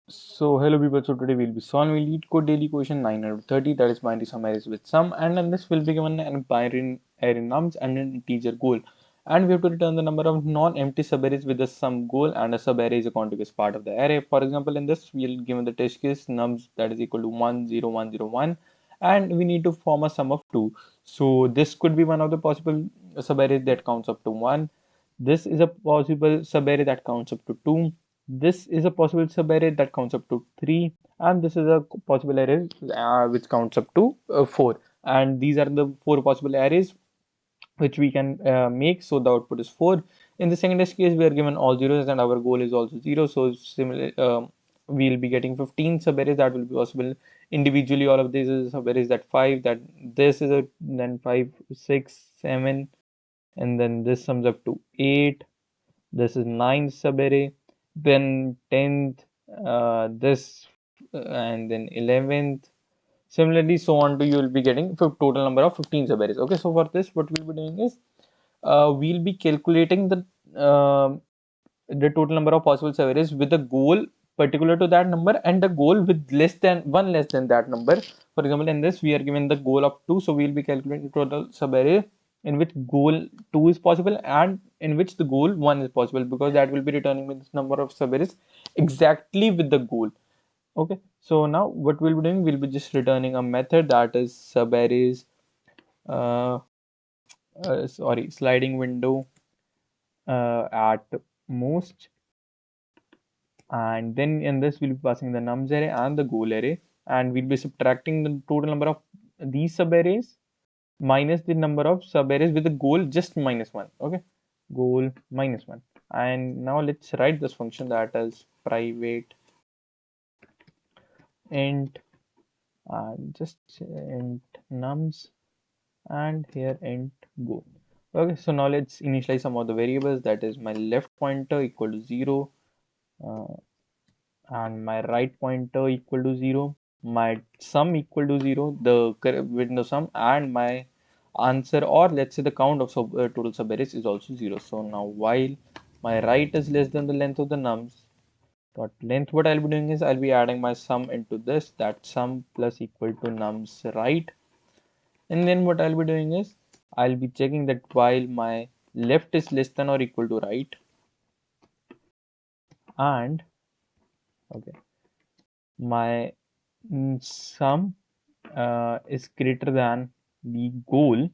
So hello people, so today we'll be solving LeetCode daily question 930, that is binary sum arrays with sum, and in this will be given an binary array nums and an integer goal, and we have to return the number of non-empty subarrays with the sum goal, and a subarray is a contiguous part of the array. For example, in this we'll given the test case nums that is equal to 1 0 1 0 1, and we need to form a sum of 2. So this could be one of the possible subarrays that counts up to 1. This is a possible subarray that counts up to 2. This is a possible subarray that counts up to 3, and this is a possible array which counts up to 4. And these are the four possible arrays which we can make. So the output is 4. In the second test case, we are given all zeros and our goal is also 0. So similar, we'll be getting 15 subarrays that will be possible individually. All of these is subarrays that 5, that this is a then 5, 6, 7, and then this sums up to 8. This is 9 subarray, then 10th, this, and then 11th. Similarly, so on to you will be getting total number of 15 subarrays. Okay, so for this, what we'll be doing is we'll be calculating the total number of possible subarrays with a goal particular to that number and the goal with less than that number. For example, in this we are given the goal of 2, so we'll be calculating total subarray in which goal 2 is possible and in which the goal 1 is possible, because that will be returning with this number of subarrays exactly with the goal. Okay, so now what we'll be doing, we'll be just returning a method that is subarrays uh, sliding window at most, and then in this we'll be passing the nums array and the goal array, and we'll be subtracting the total number of these subarrays minus the number of subarrays with the goal just -1. Okay, goal -1. And now let's write this function that is private int and just int nums, and here int goal. Okay, so now let's initialize some of the variables, that is my left pointer equal to 0, uh, and my right pointer equal to 0, my sum equal to 0, the window sum, and my answer, or let's say the count of total subarrays is also 0. So now while my right is less than the length of the nums dot length, what I'll be doing is I'll be adding my sum into this, that sum plus equal to nums right, and then what I'll be doing is I'll be checking that while my left is less than or equal to right, and okay, my sum is greater than the goal,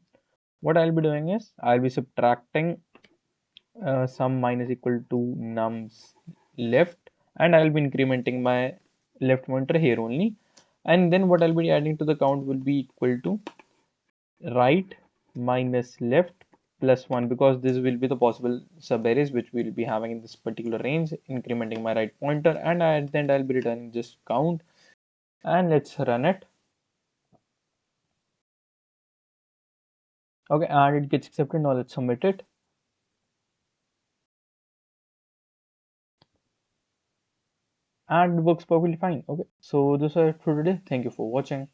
what I'll be doing is I'll be subtracting sum minus equal to nums left, and I'll be incrementing my left pointer here only, and then what I'll be adding to the count will be equal to right minus left plus 1, because this will be the possible subarrays which we'll be having in this particular range, incrementing my right pointer, and at the end I'll be returning just count. And let's run it. Okay, and it gets accepted. Now let's submit it. And it works perfectly fine. Okay, so this is it for today. Thank you for watching.